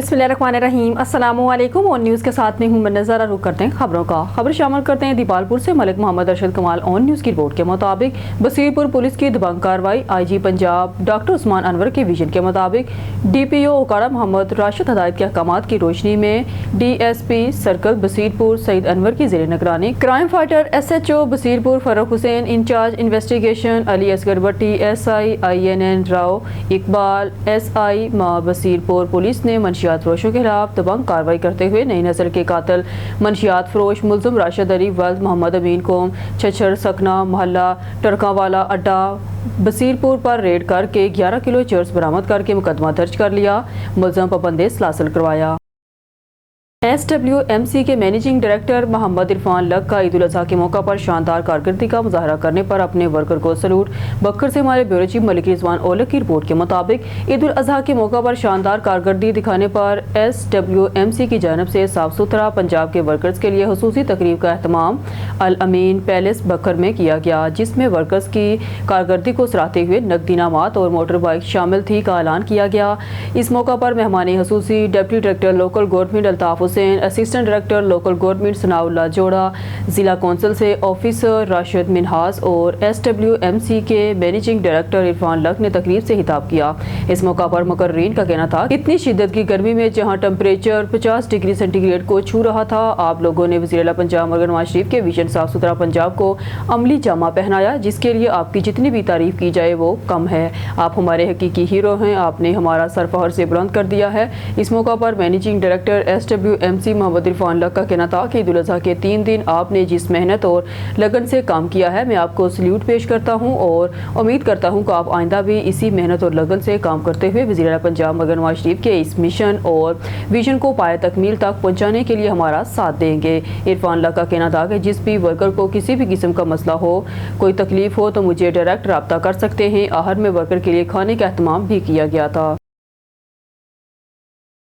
बिस्मिल्लाहिर्रहमानिर्रहीम। अस्सलामुअलैकुम। On news के साथ में हूं मैं नज़ारा। रुख करते हैं खबरों का। खबर शामिल करते हैं दीपालपुर से। मलिक मोहम्मद अरशद कमाल ऑन न्यूज़ की रिपोर्ट के मुताबिक बसीरपुर पुलिस की दबंग कार्रवाई। आईजी पंजाब डॉक्टर उस्मान अनवर के विजन के मुताबिक डीपीओ उकाड़ा मोहम्मद राशिद हदायत के अहकामात की रोशनी में डीएसपी सर्कल बसीरपुर सईद अनवर की ज़ेर निगरानी crime fighter SHO Basirpur Farrukh Hussain, incharge investigation Ali Asghar Bhatti, SI INN Rao Iqbal, SI Basirpur police ने मंशियात फरोशों के खिलाफ दबंग कार्रवाई करते हुए नई नस्ल के कातिल मंशियात फरोश मुल्ज़िम राशिद अली वल्द मोहम्मद अमीन कोम छछर सकना मोहल्ला टरकावाला अड्डा बसीरपुर पर रेड करके 11 किलो चर्स बरामद करके मुकदमा दर्ज कर लिया। मुल्ज़िम पाबंदी हासिल करवाया। SWMC के मैनेजिंग डायरेक्टर मोहम्मद इरफान लक का ईद उल अज़हा के मौका पर शानदार कारकर्दगी का मुजाहरा करने पर अपने वर्कर को सलूट। बक्कर से हमारे ब्यूरो चीफ मलिक रिजवान ओलक की रिपोर्ट के मुताबिक ईद उल अज़हा के मौका पर शानदार कारकर्दगी दिखाने पर SWMC की जानिब से साफ सुथरा पंजाब के वर्कर्स के लिए खुसूसी तकरीब का एहतमाम अल अमीन पैलेस बक्कर में किया गया, जिसमें वर्कर्स की कारकर्दगी को सराहते हुए नकदी इनामात और मोटर बाइक शामिल थी का ऐलान किया गया। इस मौका पर मेहमान खुसूसी deputy director local government Altaf Hussain, assistant director local government Sanaullah Joya, जिला कौंसिल से ऑफिसर राशिद मिनहास और SWMC के मैनेजिंग डायरेक्टर इरफान लक ने तकरीब से खिताब किया। इस मौका पर मुकर्रीन का कहना था, इतनी शिद्दत की गर्मी में जहां टेम्परेचर 50 डिग्री सेंटीग्रेड को छू रहा था, आप लोगों ने वज़ीर-ए-आला पंजाब मौलाना नवाज शरीफ के विजन साफ सुथरा पंजाब को अमली जामा पहनाया, जिसके लिए आपकी जितनी भी तारीफ की जाए वो कम है। आप हमारे हकीकी हीरो हैं, आपने हमारा सर फखर से बुलंद कर दिया है। इस मौका पर managing director SWMC Mohammad Irfan Lak का कहना था कि ईद उल अज़हा के 3 दिन आपने जिस मेहनत और लगन से काम किया है, मैं आपको सल्यूट पेश करता हूं और उम्मीद करता हूं कि आप आइंदा भी इसी मेहनत और लगन से काम करते हुए वज़ीर-ए-आला पंजाब मौलाना नवाज शरीफ के इस मिशन और विजन को पाए तकमील तक पहुंचाने के लिए हमारा साथ देंगे। इरफान लक का कहना था कि जिस भी वर्कर को किसी भी किस्म का मसला हो, कोई तकलीफ हो तो मुझे डायरेक्ट रब्ता कर सकते हैं। आहर में वर्कर के लिए खाने का एहतमाम भी किया गया था।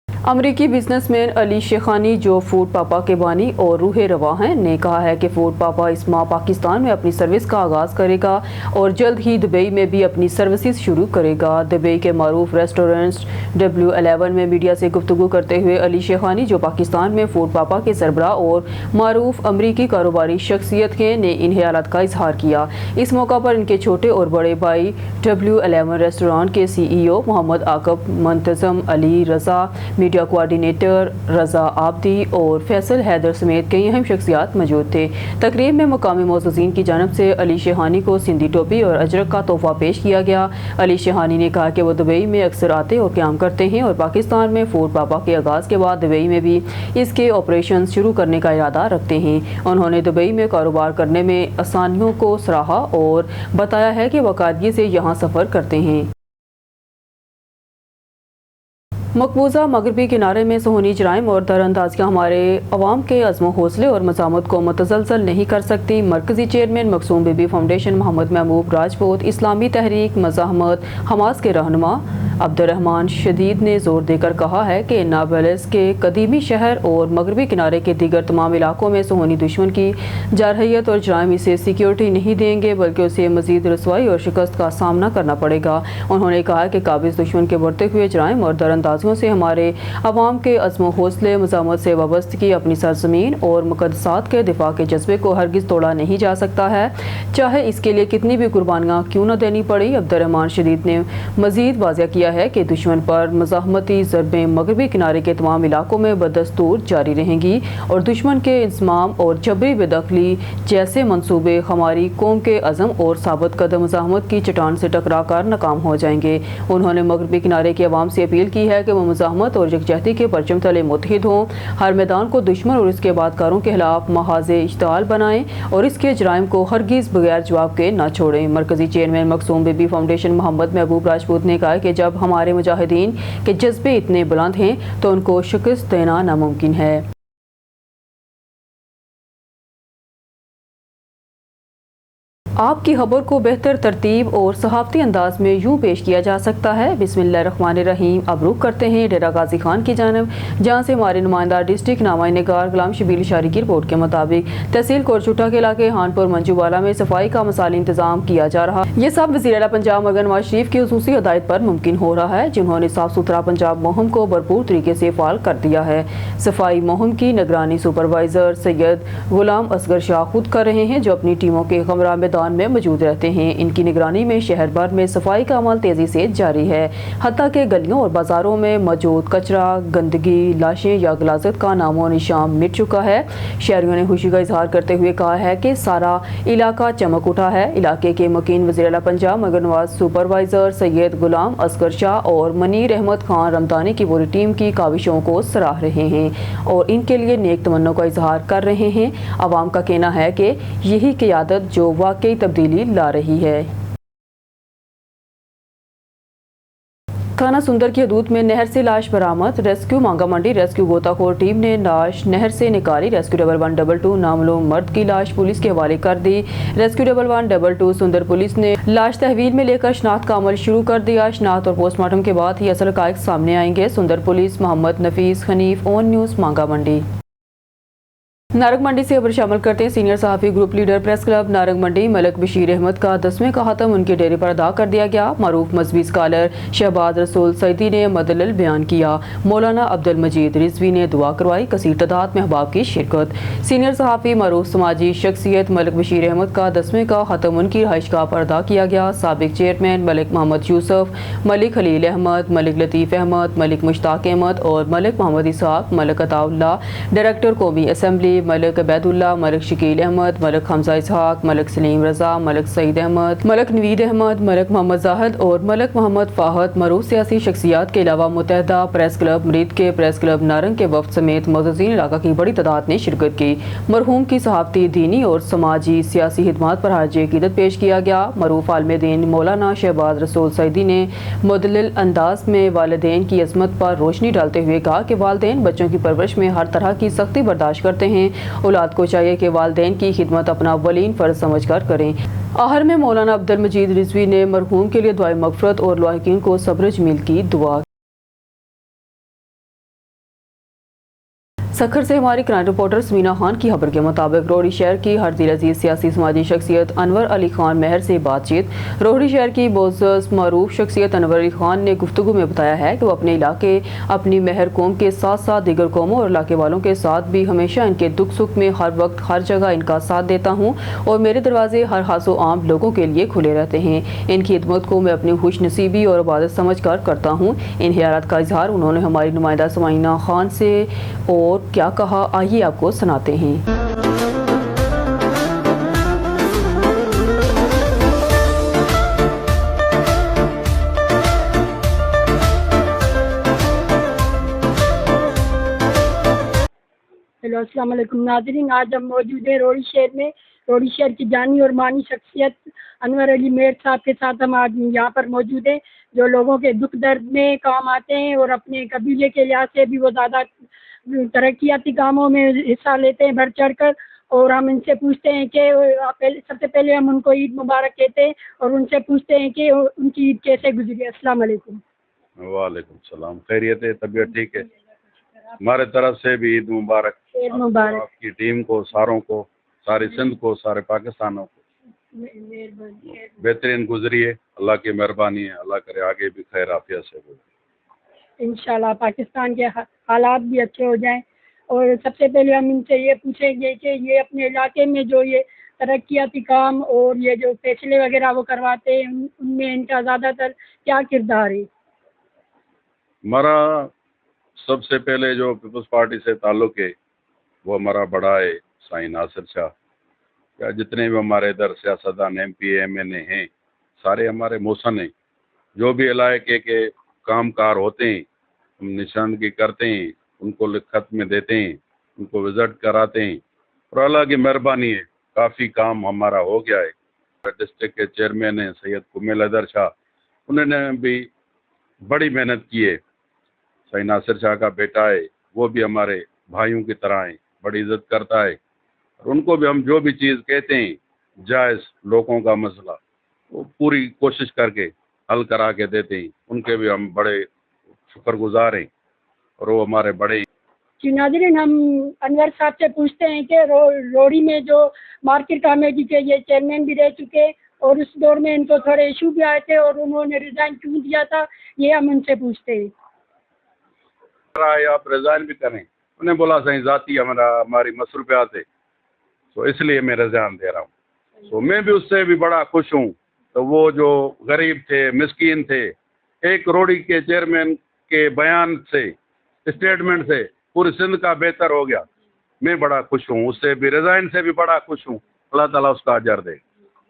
अमरीकी बिजनेसमैन अली शेखानी, जो फूड पापा के बानी और रूह रवा हैं, ने कहा है कि फूड पापा इस माह पाकिस्तान में अपनी सर्विस का आगाज़ करेगा और जल्द ही दुबई में भी अपनी सर्विसेज शुरू करेगा। दुबई के मारूफ रेस्टोरेंट्स W11 में मीडिया से गुफ्तगू करते हुए अली शेखानी, जो पाकिस्तान में फूड पापा के सरबराह और मारूफ अमरीकी कारोबारी शख्सियत हैं, ने इन ख्यालात का इजहार किया। इस मौका पर इनके छोटे और बड़े भाई W11 रेस्टोरेंट के CEO Mohammad आकब, मुंतज़म Ali Raza, media coordinator रजा आबदी और फैसल हैदर समेत कई अहम शख्सियात मौजूद थे। तकरीब में मकामी मोअज़्ज़िज़ीन की जानिब से अली शेखानी को सिंधी टोपी और अजरक का तोहफा पेश किया गया। अली शेखानी ने कहा कि वो दुबई में अक्सर आते और क़याम करते हैं और पाकिस्तान में फूड पापा के आगाज़ के बाद दुबई में भी इसके ऑपरेशन शुरू करने का इरादा रखते हैं। उन्होंने दुबई में कारोबार करने में आसानियों को सराहा और बताया है कि बाकायदगी से यहाँ सफ़र करते हैं। मकबूजा मगरबी किनारे में सूनी जराइम और दरअंदाजियाँ हमारे अवाम के अज़्म हौसले और मज़ामत को मुतज़लज़ल नहीं कर सकती। मरकज़ी चेयरमैन मकसूम बीबी फाउंडेशन मोहम्मद महबूब राजपूत, इस्लामी तहरीक मज़ाहमत हमास के रहनुमा अब्दुर्रहमान शदीद ने जोर देकर कहा है कि नाबल्स के कदीमी शहर और मगरबी किनारे के दीगर तमाम इलाकों में सूनी दुश्मन की जारहियत और जराइम इसे सिक्योरिटी नहीं देंगे, बल्कि उसे मज़ीद रसवाई और शिकस्त का सामना करना पड़ेगा। उन्होंने कहा कि काबिज़ दुश्मन के बढ़ते हुए जराइम और दरअंदाजियों से हमारे अवाम के अज़्म हौसले मज़ामत से वाबस्तगी, अपनी सरज़मीन और मुक़द्दसात के दिफा के जज्बे को हरगिज़ तोड़ा नहीं जा सकता है, चाहे इसके लिए कितनी भी कुर्बानियाँ क्यों न देनी पड़ी। अब्दुर्रहमान शदीद ने मज़ीद वाज़ेह किया है कि दुश्मन पर मज़ाहमती ज़रबें मगरबी किनारे के तमाम इलाकों में बदस्तूर जारी रहेंगी और दुश्मन के इंसमाम और जबरी बेदखली जैसे मंसूबे हमारी कौम के अज़म और साबित कदम मज़ाहमत की चट्टान से टकरा कर नाकाम हो जाएंगे। उन्होंने मगरबी किनारे के अवाम से अपील की है कि वो मज़ाहमत और यकजहती के परचम तले मुत्तहिद हों, हर मैदान को दुश्मन और इसके बादकारों के खिलाफ महाज़े इश्ताल बनाएं और इसके जराइम को हरगिज़ बगैर जवाब के न छोड़ें। मरकज़ी चेयरमैन मकसूम बीबी फाउंडेशन मोहम्मद महबूब राजपूत ने कहा कि जब हमारे मुजाहिदीन के जज्बे इतने बुलंद हैं तो उनको शिकस्त देना नामुमकिन है। آپ کی خبر کو بہتر ترتیب اور صحافتی انداز میں یوں پیش کیا جا سکتا ہے۔ بسم اللہ الرحمن الرحیم۔ اب رخ کرتے ہیں ڈیرہ غازی خان کی جانب، جہاں سے ہمارے نمائندہ ڈسٹرکٹ نامہ نگار غلام شبیر اشاری کی رپورٹ کے مطابق تحصیل کورچھٹا کے علاقے ہانپور منجو والا میں صفائی کا مثالی انتظام کیا جا رہا۔ یہ سب وزیر اعلیٰ پنجاب مرزا نواز شریف کی خصوصی ہدایت پر ممکن ہو رہا ہے، جنہوں نے صاف ستھرا پنجاب مہم کو بھرپور طریقے سے فعال کر دیا ہے۔ صفائی مہم کی نگرانی سپروائزر سید غلام اصغر شاہ خود کر رہے ہیں، جو اپنی ٹیموں کے ہمراہ میدان میں موجود رہتے ہیں۔ ان کی نگرانی میں شہر بھر میں صفائی کا عمل تیزی سے جاری ہے، حتیٰ کہ گلیوں اور بازاروں میں موجود کچرا، گندگی، لاشیں یا غلاظت کا نام و نشان مٹ چکا ہے۔ شہریوں نے خوشی کا اظہار کرتے ہوئے کہا ہے کہ سارا علاقہ چمک اٹھا ہے۔ علاقے کے مکین وزیر اعلیٰ پنجاب مرزا نواز سپروائزر سید غلام اصغر شاہ اور منیر احمد خان رمضانی کی پوری ٹیم کی کاوشوں کو سراہ رہے ہیں اور ان کے لیے نیک تمنوں کا اظہار کر رہے ہیں۔ عوام کا کہنا ہے کہ یہی قیادت جو واقعی تبدیلی لا رہی ہے۔ تھانہ سندر کی حدود میں نہر سے لاش برآمد، ریسکیو مانگا منڈی۔ ریسکیو غوطہ خور ٹیم نے لاش نہر سے نکالی۔ ریسکیو 1122 نامعلوم مرد کی لاش پولیس کے حوالے کر دی۔ ریسکیو 1122 سندر پولیس نے لاش تحویل میں لے کر شناخت کا عمل شروع کر دیا۔ شناخت اور پوسٹ مارٹم کے بعد ہی اصل حقائق سامنے آئیں گے۔ سندر پولیس محمد نفیس حنیف، اون نیوز، مانگا منڈی۔ نارنگ منڈی سے خبر شامل کرتے ہیں۔ سینئر صحافی group leader press club Narang منڈی ملک بشیر احمد کا 10ویں کا ختم ان کے ڈیرے پر ادا کر دیا گیا۔ معروف مذہبی اسکالر شہباز رسول سعیدی نے مدلل بیان کیا۔ مولانا عبد المجید رضوی نے دعا کروائی۔ کثیر تعداد میں احباب کی شرکت۔ سینئر صحافی معروف سماجی شخصیت ملک بشیر احمد کا 10ویں کا ختم ان کی رہائش گاہ پر ادا کیا گیا۔ سابق چیئرمین ملک محمد یوسف، ملک خلیل احمد، ملک لطیف احمد، ملک مشتاق احمد اور ملک محمد اسحاق، ملک عطا اللہ، ڈائریکٹر قومی اسمبلی ملک عبید اللہ، ملک شکیل احمد، ملک حمزہ اسحاق، ملک سلیم رضا، ملک سعید احمد، ملک نوید احمد، ملک محمد زاہد اور ملک محمد فاہد معروف سیاسی شخصیات کے علاوہ متحدہ پریس کلب مرید کے پریس کلب نارنگ کے وفد سمیت معززین علاقہ کی بڑی تعداد نے شرکت کی۔ مرحوم کی صحافتی، دینی اور سماجی سیاسی خدمات پر خراج عقیدت پیش کیا گیا۔ معروف عالم دین مولانا شہباز رسول سعیدی نے مدلل انداز میں والدین کی عظمت پر روشنی ڈالتے ہوئے کہا کہ والدین بچوں کی پرورش میں ہر طرح کی سختی برداشت کرتے ہیں۔ اولاد کو چاہیے کہ والدین کی خدمت اپنا اولین فرض سمجھ کر کریں۔ آخر میں مولانا عبد المجید رضوی نے مرحوم کے لیے دعائے مغفرت اور لاحقین کو صبر جمیل کی دعا۔ سکھر سے ہماری کرائم رپورٹر سمینا خان کی خبر کے مطابق روہڑی شہر کی ہر دل عزیز سیاسی سماجی شخصیت انور علی خان مہر سے بات چیت۔ روہڑی شہر کی معزز معروف شخصیت انور علی خان نے گفتگو میں بتایا ہے کہ وہ اپنے علاقے، اپنی مہر قوم کے ساتھ ساتھ دیگر قوموں اور علاقے والوں کے ساتھ بھی ہمیشہ ان کے دکھ سکھ میں ہر وقت ہر جگہ ان کا ساتھ دیتا ہوں اور میرے دروازے ہر خاص و عام لوگوں کے لیے کھلے رہتے ہیں۔ ان کی خدمت کو میں اپنی خوش نصیبی اور عبادت سمجھ کر کرتا ہوں۔ ان خیالات کا اظہار انہوں نے ہماری نمائندہ سمینا خان سے اور کیا کہا، آئیے آپ کو سناتے ہیں۔ ہیلو، السلام علیکم ناظرین۔ آج ہم موجود ہیں روہڑی شہر میں۔ روہڑی شہر کی جانی اور مانی شخصیت انور علی مہر صاحب کے ساتھ ہم آج یہاں پر موجود ہیں، جو لوگوں کے دکھ درد میں کام آتے ہیں اور اپنے قبیلے کے لحاظ سے بھی وہ زیادہ ترقیاتی کاموں میں حصہ لیتے ہیں بڑھ چڑھ کر، اور ہم ان سے پوچھتے ہیں کہ سب سے پہلے ہم ان کو عید مبارک کہتے ہیں اور ان سے پوچھتے ہیں کہ ان کی عید کیسے گزری۔ السلام علیکم۔ وعلیکم السلام، خیریت ہے؟ طبیعت ٹھیک ہے؟ ہمارے طرف سے بھی عید مبارک۔ عید مبارک آپ کی ٹیم کو، ساروں کو، ساری سندھ کو، سارے پاکستانوں کو بہترین گزری ہے۔ اللہ کی مہربانی ہے، اللہ کرے آگے بھی خیر عافیت سے گزرے۔ انشاءاللہ پاکستان کے حالات بھی اچھے ہو جائیں۔ اور سب سے پہلے ہم ان سے یہ پوچھیں گے کہ یہ اپنے علاقے میں جو یہ ترقیاتی کام اور یہ جو فیصلے وغیرہ وہ کرواتے ہیں، ان میں ان کا زیادہ تر کیا کردار ہے؟ ہمارا سب سے پہلے جو پیپلز پارٹی سے تعلق ہے وہ ہمارا بڑا ہے سائیں ناصر شاہ۔ یا جتنے بھی ہمارے ادھر سیاستدان ایم پی ایم این اے ہیں، سارے ہمارے موسن ہیں۔ جو بھی علاقے کے کام کار ہوتے ہیں ہم نشاندہی کرتے ہیں، ان کو خط میں دیتے ہیں، ان کو وزٹ کراتے ہیں، اور اللہ کی مہربانی ہے کافی کام ہمارا ہو گیا ہے۔ ڈسٹرکٹ کے چیئرمین ہیں سید کمیل حیدر شاہ، انہوں نے بھی بڑی محنت کی ہے۔ سائیں ناصر شاہ کا بیٹا ہے، وہ بھی ہمارے بھائیوں کی طرح ہیں، بڑی عزت کرتا ہے، اور ان کو بھی ہم جو بھی چیز کہتے ہیں जायज़ लोगों का मसला वो पूरी कोशिश करके हल करा के देते हैं। उनके भी हम बड़े शुक्रगुजार हैं और वो हमारे बड़े। जी नाज़रीन, हम अनवर साहब से पूछते हैं कि रोड़ी में जो मार्केट कमेटी के ये चेयरमैन भी रह चुके और उस दौर में इनको थोड़े इशू भी आए थे और उन्होंने रिज़ाइन क्यों दिया था, ये हम उनसे पूछते हैं। आप रिज़ाइन भी करें, उन्हें बोला सही ज़ाती हमारी मसरूफियात है, तो इसलिए मैं रिज़ाइन दे रहा हूँ। तो मैं भी उससे भी बड़ा खुश हूँ। तो वो जो गरीब थे, मिस्कीन थे, एक रोड़ी के चेयरमैन के बयान से, स्टेटमेंट से पूरी सिंध का बेहतर हो गया। मैं बड़ा खुश हूँ, उससे भी रिज़ाइन से भी बड़ा खुश हूँ। अल्लाह ताला उसका अजर दे।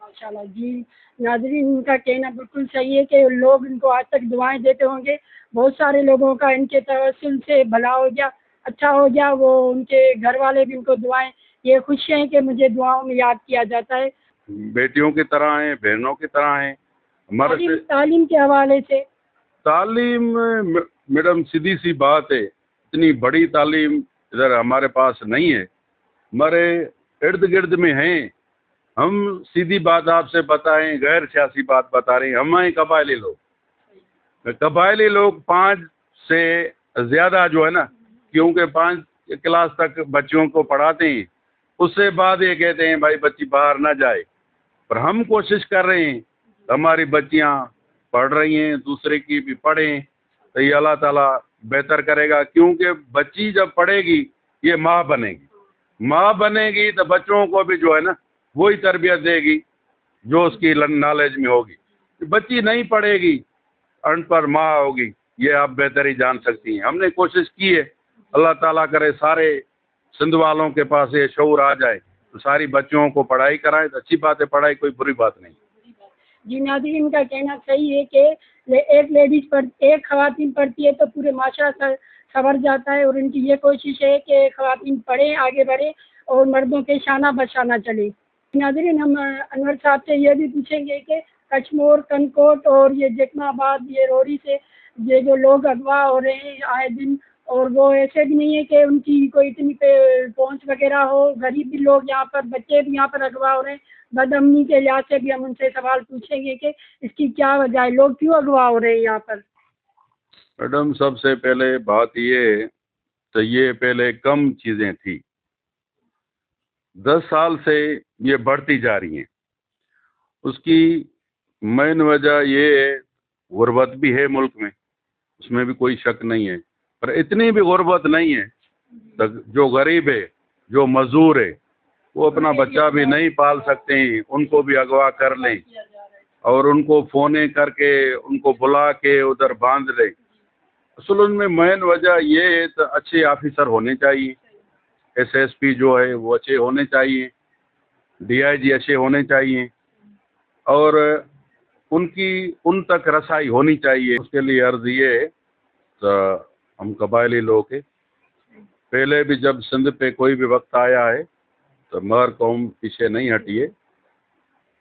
माशाल्लाह जी नाज़रीन, उनका कहना बिल्कुल सही है कि लोग इनको आज तक दुआएं देते होंगे। बहुत सारे लोगों का इनके तवस्सुल से भला हो गया, अच्छा हो गया। वो उनके घर वाले भी उनको दुआएं, ये खुश हैं कि मुझे दुआओं में याद किया जाता है। बेटियों की तरह हैं, बहनों की तरह हैं हमारे। तालीम के हवाले से तालीम मैडम सीधी सी बात है, इतनी बड़ी तालीम इधर हमारे पास नहीं है, हमारे इर्द गिर्द में हैं। हम सीधी बात आपसे बताएं, गैर सियासी बात बता रहे हैं। हम हैं कबायली लोग, कबायली लोग 5 से ज़्यादा जो है ना, क्योंकि 5 क्लास तक बच्चों को पढ़ाते हैं, उससे बाद ये कहते हैं भाई बच्ची बाहर ना जाए। पर हम कोशिश कर रहे हैं, हमारी बच्चियां पढ़ रही हैं, दूसरे की भी पढ़ें, तो ये अल्लाह ताला बेहतर करेगा। क्योंकि बच्ची जब पढ़ेगी ये माँ बनेगी, माँ बनेगी तो बच्चों को भी जो है ना वही तरबियत देगी जो उसकी नॉलेज में होगी। बच्ची नहीं पढ़ेगी, अनपढ़ माँ होगी, ये आप बेहतर ही जान सकती हैं। हमने कोशिश की है, अल्लाह ताला करे सारे सिंध वालों के पास ये शऊर आ जाए तो सारी बच्चों को पढ़ाई कराएं, तो अच्छी बात है, पढ़ाई कोई बुरी बात नहीं। जी नाज़रीन, का कहना सही है कि एक लेडीज पर एक खवातीन पढ़ती है तो पूरे माशरा संवर जाता है, और इनकी ये कोशिश है कि खवातीन पढ़ें, आगे बढ़ें और मर्दों के शाना बशाना चले। नाज़रीन, हम अनवर साहब से ये भी पूछेंगे कि कश्मोर, कनकोट और ये जकमाबाद, ये रोड़ी से ये जो लोग अगवा हो रहे हैं आए दिन, और वो ऐसे भी नहीं है कि उनकी कोई इतनी पहुंच वगैरह हो, गरीब भी लोग यहाँ पर, बच्चे भी यहाँ पर अगवा हो रहे हैं। बदअमनी के लिहाज से भी हम उनसे सवाल पूछेंगे कि इसकी क्या वजह है, लोग क्यों अगवा हो रहे हैं यहाँ पर। मैडम सबसे पहले बात ये, तो ये पहले कम चीज़ें थी, 10 साल से ये बढ़ती जा रही हैं। उसकी मेन वजह ये है, गुर्बत भी है मुल्क में, उसमें भी कोई शक नहीं है, पर इतनी भी गुर्बत नहीं है। तो जो गरीब है, जो मजदूर है, वो अपना बच्चा भी नहीं पाल सकते हैं, उनको भी अगवा कर लें और उनको फ़ोने करके उनको बुला के उधर बांध लें। असल उनमें मेन वजह ये है, तो अच्छे ऑफिसर होने चाहिए, SSP जो है वो अच्छे होने चाहिए, DIG अच्छे होने चाहिए, और उनकी उन तक रसाई होनी चाहिए। उसके लिए अर्ज़ ये है, तो हम कबायली लोग हैं, पहले भी जब सिंध पे कोई भी वक्त आया है तो मगर कौम पीछे नहीं हटी है।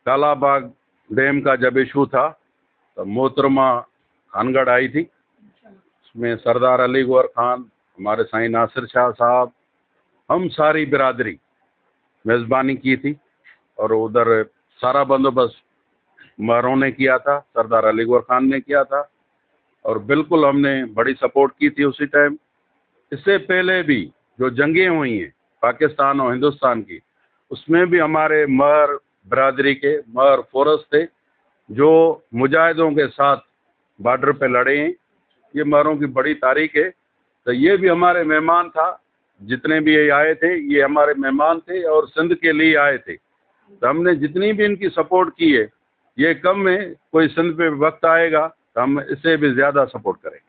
कालाबाग डैम का जब इशू था तो मोहतरमा खानगढ़ आई थी, उसमें सरदार अली गौहर खान, हमारे साईं नासिर शाह साहब, हम सारी बिरादरी मेज़बानी की थी, और उधर सारा बंदोबस्त महरों ने किया था, सरदार अली गौहर खान ने किया था, और बिल्कुल हमने बड़ी सपोर्ट की थी उसी टाइम। इससे पहले भी जो जंगें हुई हैं पाकिस्तान और हिंदुस्तान की, उसमें भी हमारे महर बिरादरी के महर फोर्स थे जो मुजाहिदों के साथ बॉर्डर पे लड़े हैं। ये महरों की बड़ी तारीख है। तो ये भी हमारे मेहमान था, जितने भी ये आए थे ये हमारे मेहमान थे और सिंध के लिए आए थे। तो हमने जितनी भी इनकी सपोर्ट की है ये कम है, कोई सिंध पे वक्त आएगा तो हम इससे भी ज़्यादा सपोर्ट करेंगे।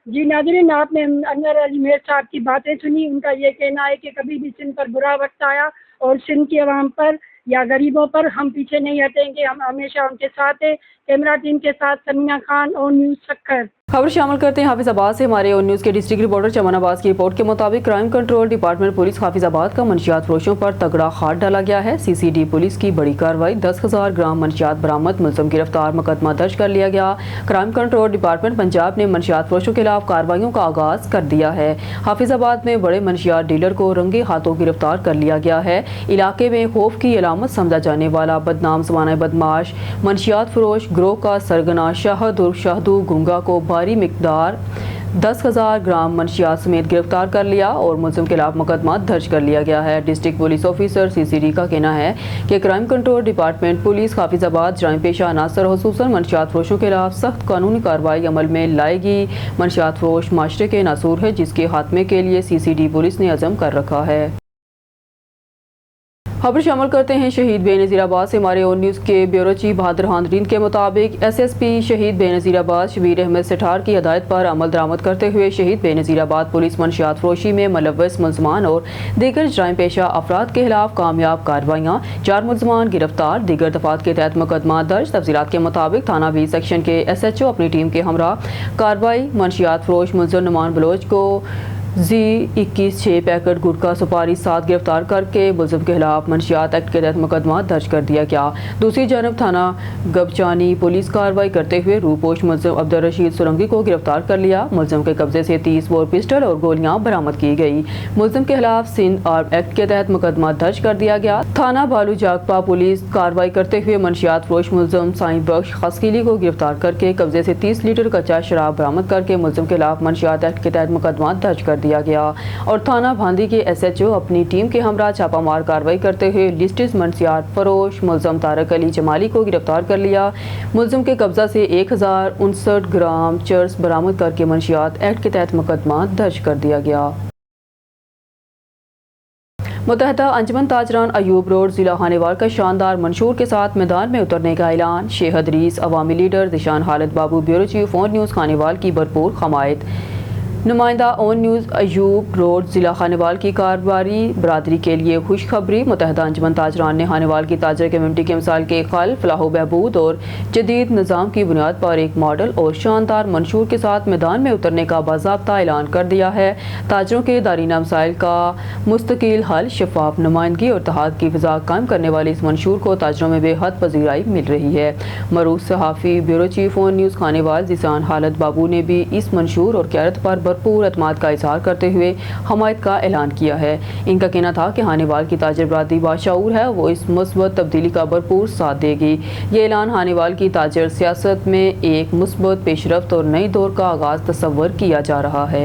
जी नाज़रीन, आपने अनवर अली मेर साहब की बातें सुनी। उनका ये कहना है कि कभी भी सिंध पर बुरा वक्त आया और सिंध की आवाम पर या गरीबों पर हम पीछे नहीं हटेंगे, हम हमेशा उनके साथ हैं। कैमरा टीम के साथ समीना खान, ओ न्यूज़ सक्कर। खबर शामिल करते हैं हाफिजाबाद से। हमारे ऑन न्यूज़ के डिस्ट्रिक्ट रिपोर्टर चमन अब्बास की रिपोर्ट के मुताबिक crime control department police Hafizabad का मंशियात फरोशों पर तगड़ा हाथ डाला गया है। सीसीडी पुलिस की बड़ी कार्रवाई, 10,000 ग्राम मंशियात बरामद, मुलज़िम गिरफ्तार, मुकदमा दर्ज कर लिया गया। क्राइम कंट्रोल डिपार्टमेंट पंजाब ने मंशियात फरोशों के खिलाफ कार्रवाइयों का आगाज कर दिया है। हाफिजाबाद में बड़े मंशियात डीलर को रंगे हाथों गिरफ्तार कर लिया गया है। इलाके में खौफ की अलामत समझा जाने वाला बदनाम ज़माना बदमाश मंशियात फरोश ग्रोह का सरगना शाहदू गुंगा को भारी मिकदार 10,000 ग्राम मंशियात समेत गिरफ्तार कर लिया और मुलज़िम के खिलाफ मुकदमा दर्ज कर लिया गया है। डिस्ट्रिक्ट पुलिस ऑफिसर सीसीडी का कहना है कि crime control department police Hafizabad जराइम पेशा अनासर खुसूसन मंशियात फरोशों के खिलाफ सख्त कानूनी कार्रवाई अमल में लाएगी। मंशियात फरोश माशरे के नासूर है जिसके खात्मे के लिए सीसीडी पुलिस ने अज़म कर रखा है। खबर शामिल करते हैं शहीद बेनज़ीराबाद से। हमारे ऑन न्यूज़ के ब्यूरो चीफ बहादुर हांदरीन के मुताबिक एसएसपी शहीद बेनज़ीराबाद शबीर अहमद सेठार की हदायत पर अमल दरामद करते हुए शहीद बेनज़ीराबाद पुलिस मंशियात फरोशी में मुलव्वस मुलज़मान और दीगर जराइम पेशा अफराद के खिलाफ कामयाब कार्रवाइयाँ, 4 मुलज़मान गिरफ्तार, दीगर दफात के तहत मुकदमा दर्ज। तफसीलात के मुताबिक थाना बी सेक्शन के SHO अपनी टीम के हमरा कार्रवाई मंशियात फरोश मुलज़िम नुमान बलोच को Z21 6 पैकेट गुटखा सुपारी 7 गिरफ्तार करके मुलज़िम के खिलाफ मंशियात एक्ट के तहत मुकदमा दर्ज कर दिया गया। दूसरी जानब थाना गबचानी पुलिस कार्रवाई करते हुए रूपोश मुलज़िम अब्दुल रशीद सुरंगी को गिरफ्तार कर लिया। मुलज़िम के कब्जे से 30 बोर पिस्टल और गोलियां बरामद की गई। मुलज़िम के खिलाफ सिंध आर्म एक्ट के तहत मुकदमा दर्ज कर दिया गया। थाना बालू जागपा पुलिस कार्रवाई करते हुए मंशियात फरोश मुलज़िम साईं बख्श खसकीली को गिरफ्तार करके कब्जे से 30 लीटर कच्चा शराब बरामद करके मुलज़िम के खिलाफ मंशियात एक्ट के तहत मुकदमा दर्ज कर दिया गया। और थाना भांदी के SHO अपनी टीम के हमरा छापामार कार्रवाई करते हुए लिस्टेड मंशियात फरोश मुलज़िम तारक अली जमाली को गिरफ्तार कर लिया। मुलज़िम के कब्जा से 1059 ग्राम चर्स बरामद करके मंशियात एक्ट के तहत मुकदमा दर्ज कर दिया गया। मुत्तहदा अंजुमन ताजरान अयूब रोड जिला खानेवाल का शानदार मंशूर के साथ मैदान में उतरने का ऐलान। शेख हदरीस अवामी लीडर दिशान हालत बाबू bureau chief on news Khanewal की भरपूर हमायत। नुमाइंदा ऑन न्यूज़ अयूब रोड जिला खानेवाल की कारोबारी बरादरी के लिए खुशखबरी। मुत्तहदा अंजुमन ताजरान ने खानेवाल की ताजर कम्यूनिटी के मिसाल के खल फलाह बहबूद और जदीद निज़ाम की बुनियाद पर एक मॉडल और शानदार मंशूर के साथ मैदान में उतरने का बाज़ाब्ता ऐलान कर दिया है। ताजरों के दारीना मसाइल का मुस्तकिल हल, शफाफ नुमाइंदगी और इत्तेहाद की फिजा कायम करने वाले इस मंशूर को ताजरों में बेहद पजीराई मिल रही है। मरूफ सहाफ़ी bureau chief on news Khanewal दिशान हालत बाबू ने भी इस मंशूर और क़यादत पर भरपूर एतमाद का इजहार करते हुए हमायत का ऐलान किया है। इनका कहना था कि हानेवाल की ताजर बरादरी बाशऊर है, वो इस मुस्बत तब्दीली का भरपूर साथ देगी। ये ऐलान हानेवाल की ताजर सियासत में एक मुस्बत पेशरफ्त और नई दौर का आगाज तस्वर किया जा रहा है।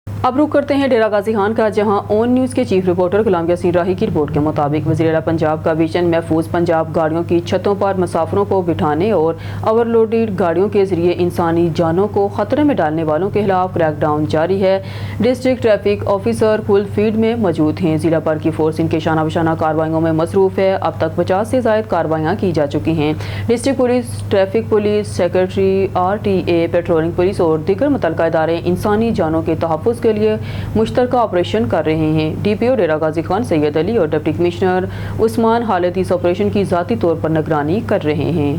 अब रुख करते हैं डेरा गाजी खान का, जहां ऑन न्यूज़ के चीफ रिपोर्टर गुलाम यासीन राही की रिपोर्ट के मुताबिक वज़ीर पंजाब का विजन महफूज पंजाब गाड़ियों की छतों पर मुसाफिरों को बिठाने और ओवरलोडेड गाड़ियों के जरिए इंसानी जानों को खतरे में डालने वालों के खिलाफ क्रैकडाउन जारी है। District traffic officer full field में मौजूद हैं। जिला भर की फोर्स इनके शाना बशाना कार्रवाइयों में मसरूफ है। अब तक 50 से ज़ायद कार्रवाइयाँ की जा चुकी हैं। District police, traffic police, secretary, RTA, patrolling police और दीगर मुतल्लिका इदारे इंसानी जानों के तहफ़्फ़ुज़ के लिए मुश्तरका ऑपरेशन कर रहे हैं। DPO डेरा गाजी खान सैयद अली और डिप्टी कमिश्नर उस्मान हालत इस ऑपरेशन की ज़ाती तौर पर निगरानी कर रहे हैं।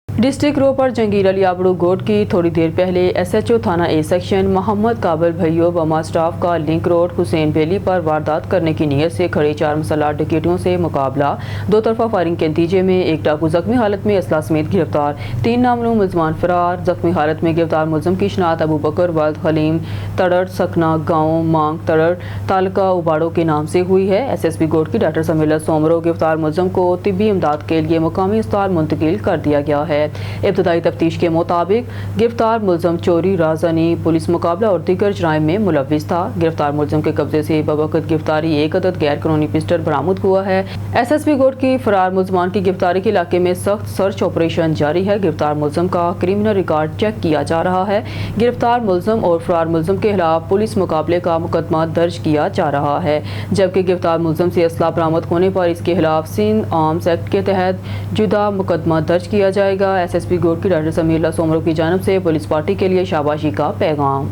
डिस्ट्रिक्ट रोड पर जंगीर अली आबड़ू गोट की थोड़ी देर पहले SHO थाना A सेक्शन मोहम्मद काबिल भैयो बमा स्टाफ का लिंक रोड हुसैन बेली पर वारदात करने की नीयत से खड़े 4 मुसल्लह डकैतियों से मुकाबला। 2 तरफा फायरिंग के नतीजे में एक डाकू जख्मी हालत में असला समेत गिरफ्तार, 3 नामलूम मुलज़मान फरार। जख्मी हालत में गिरफ्तार मुलज़म की शनाख्त अबू बकर वल्द हलीम तड़र सकना गाँव मांग तड़र तालुका उबाड़ो के नाम से हुई है। SSP गोट की डॉक्टर समीला सोमरो गिरफ्तार मुलज़म को तिब्बी इमदाद के लिए मुकामी अस्पताल मुंतकिल कर दिया गया है। इब्तदाई तफ्तीश के मुताबिक गिरफ्तार मुलज़म चोरी, राजनी, पुलिस मुकाबला और दीगर जराइम में मुलव्विस था। गिरफ्तार मुलज़म के कब्जे से बवक़्त गिरफ्तारी 1 अदद गैर कानूनी पिस्टल बरामद हुआ है। SSP गोट की फरार मुलज़मान की गिरफ्तारी के इलाके में सख्त सर्च ऑपरेशन जारी है। गिरफ्तार मुलज़म का क्रिमिनल रिकॉर्ड चेक किया जा रहा है। गिरफ्तार मुलज़म और फरार मुलज़म के खिलाफ पुलिस मुकाबले का मुकदमा दर्ज किया जा रहा है, जबकि गिरफ्तार मुलज़म से असला बरामद होने पर इसके खिलाफ सिंध आर्म्स एक्ट के तहत जुदा मुकदमा दर्ज किया जाएगा। SSP गोट की डॉक्टर समीला सोमरो की जानिब से पुलिस पार्टी के लिए शाबाशी का पैगाम।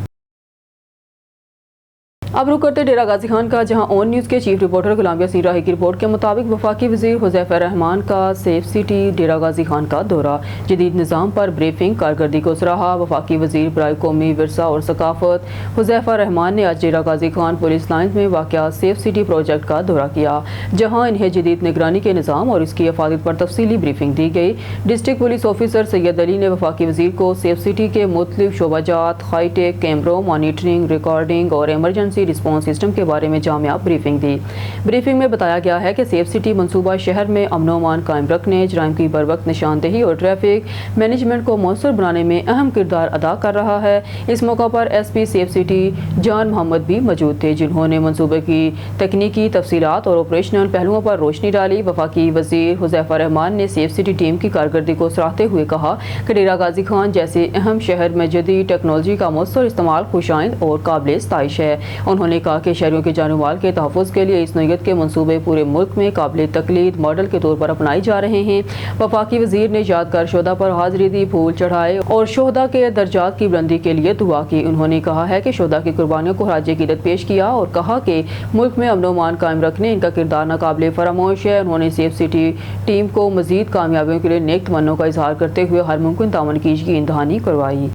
اب رک کرتے ڈیرہ غازی خان کا، جہاں اون نیوز کے چیف رپورٹر غلام یاسین راہی کی رپورٹ کے مطابق وفاقی وزیر حذیفہ رحمان کا سیف سٹی ڈیرہ غازی خان کا دورہ، جدید نظام پر بریفنگ، کارکردگی کو سراہا۔ وفاقی وزیر برائے قومی ورثہ اور ثقافت حذیفہ رحمان نے آج ڈیرہ غازی خان پولیس لائنز میں واقع سیف سٹی پروجیکٹ کا دورہ کیا، جہاں انہیں جدید نگرانی کے نظام اور اس کی افادیت پر تفصیلی بریفنگ دی گئی۔ ڈسٹرکٹ پولیس آفیسر سید علی نے وفاقی وزیر کو سیف سٹی کے مختلف شعبہ جات، ہائی ٹیک کیمروں، مانیٹرنگ، ریکارڈنگ اور ایمرجنسی رسپانس سسٹم کے بارے میں جامع بریفنگ دی۔ بریفنگ میں بتایا گیا ہے کہ سیف سٹی منصوبہ شہر میں امن و امان قائم رکھنے، جرائم کی بروقت نشاندہی اور ٹریفک مینجمنٹ کو مؤثر بنانے میں اہم کردار ادا کر رہا ہے۔ اس موقع پر ایس پی سیف سٹی جان محمد بھی موجود تھے، جنہوں نے منصوبے کی تکنیکی تفصیلات اور آپریشنل پہلوؤں پر روشنی ڈالی۔ وفاقی وزیر حذیفہ رحمان نے سیف سٹی ٹیم کی کارکردگی کو سراہتے ہوئے کہا کہ ڈیرہ غازی خان جیسے اہم شہر میں جدید ٹیکنالوجی کا مؤثر استعمال خوشائند اور قابل ستائش ہے۔ انہوں نے کہا کہ شہریوں کے جان و مال کے تحفظ کے لیے اس نوعیت کے منصوبے پورے ملک میں قابل تقلید ماڈل کے طور پر اپنائے جا رہے ہیں۔ وفاقی وزیر نے یادگار شہداء پر حاضری دی، پھول چڑھائے اور شہداء کے درجات کی بلندی کے لیے دعا کی۔ انہوں نے کہا ہے کہ شہداء کی قربانیوں کو خراج عقیدت پیش کیا اور کہا کہ ملک میں امن و امان قائم رکھنے ان کا کردار ناقابل فراموش ہے۔ انہوں نے سیف سٹی ٹیم کو مزید کامیابیوں کے لیے نیک تمناؤں کا اظہار کرتے ہوئے ہر ممکن تعاون کی یقین دہانی کروائی۔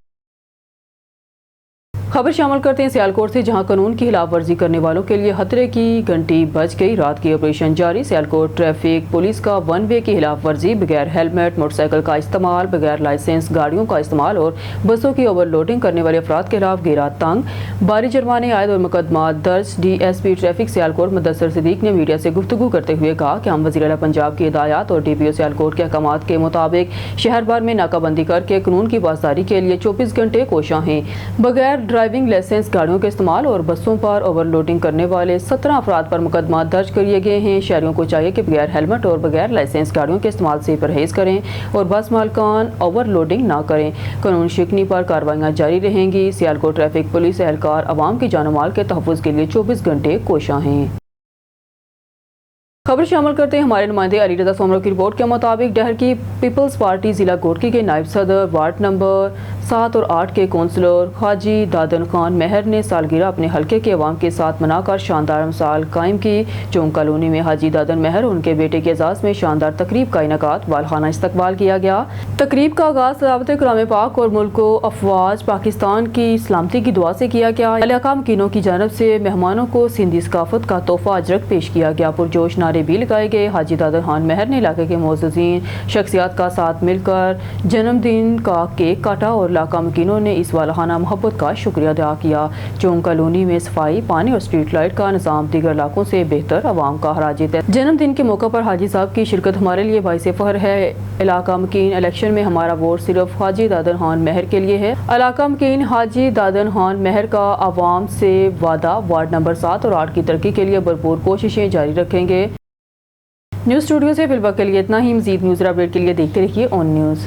خبر شامل کرتے ہیں سیالکوٹ سے، جہاں قانون کی خلاف ورزی کرنے والوں کے لیے خطرے کی گھنٹی بج گئی۔ رات کی آپریشن جاری۔ سیالکوٹ ٹریفک پولیس کا ون وے کی خلاف ورزی، بغیر ہیلمٹ موٹر سائیکل کا استعمال، بغیر لائسنس گاڑیوں کا استعمال اور بسوں کی اوور لوڈنگ کرنے والے افراد کے خلاف گیرا تنگ، بھاری جرمانے عائد اور مقدمات درج۔ D S P traffic Sialkot Mudassar Siddique نے میڈیا سے گفتگو کرتے ہوئے کہا کہ ہم وزیر اعلیٰ پنجاب کی ہدایات اور ڈی پی او سیالکوٹ کے احکامات کے مطابق شہر بھر میں ناکہ بندی کر کے قانون کی پاسداری کے لیے 24 گھنٹے کوشاں ہیں۔ بغیر ڈرائیونگ لائسنس گاڑیوں کے استعمال اور بسوں پر اوور لوڈنگ کرنے والے 17 افراد پر مقدمات درج کیے گئے ہیں۔ شہریوں کو چاہیے کہ بغیر ہیلمٹ اور بغیر لائسنس گاڑیوں کے استعمال سے پرہیز کریں اور بس مالکان اوور لوڈنگ نہ کریں۔ قانون شکنی پر کارروائیاں جاری رہیں گی۔ سیالکوٹ ٹریفک پولیس اہلکار عوام کی جان و مال کے تحفظ کے لیے 24 گھنٹے کوشاں ہیں۔ خبر شامل کرتے ہیں ہمارے نمائندے علی رضا سومرو کی رپورٹ کے مطابق ڈہر کی پیپلز پارٹی ضلع گورکی کے نائب صدر، وارڈ نمبر 7 اور 8 کے کونسلر حاجی دادن خان مہر نے سالگرہ اپنے حلقے کے عوام کے ساتھ منا کر شاندار مثال قائم کی۔ چونگ کالونی میں حاجی دادن مہر اور ان کے بیٹے کے اعزاز میں شاندار تقریب کا انعقاد، والہانہ استقبال کیا گیا۔ تقریب کا آغاز تلاوت کلام پاک اور ملک و افواج پاکستان کی سلامتی کی دعا سے کیا گیا۔ علاقہ مکینوں کی جانب سے مہمانوں کو سندھی ثقافت کا تحفہ اجرک پیش کیا گیا۔ پرجوش نعرے بھی لگائے گئے۔ حاجی دادن خان مہر نے علاقے کے معززین شخصیات کا ساتھ مل کر جنم دن کا کیک کاٹا اور علاقہ مکینوں نے اس والہانہ محبت کا شکریہ ادا کیا۔ چونگ کالونی میں صفائی، پانی اور اسٹریٹ لائٹ کا نظام دیگر علاقوں سے بہتر، عوام کا خراج تحسین۔ جنم دن کے موقع پر حاجی صاحب کی شرکت ہمارے لیے باعث فخر ہے۔ علاقہ مکین الیکشن میں ہمارا ووٹ صرف حاجی دادن خان مہر کے لیے ہے۔ علاقہ مکین حاجی دادن خان مہر کا عوام سے وعدہ، وارڈ نمبر 7 اور 8 کی ترقی کے لیے بھرپور کوششیں جاری رکھیں گے۔ نیوز اسٹوڈیو سے فی الوقت کے لیے اتنا ہی۔ مزید نیوز اپڈیٹ کے لیے دیکھتے رہیے اون نیوز۔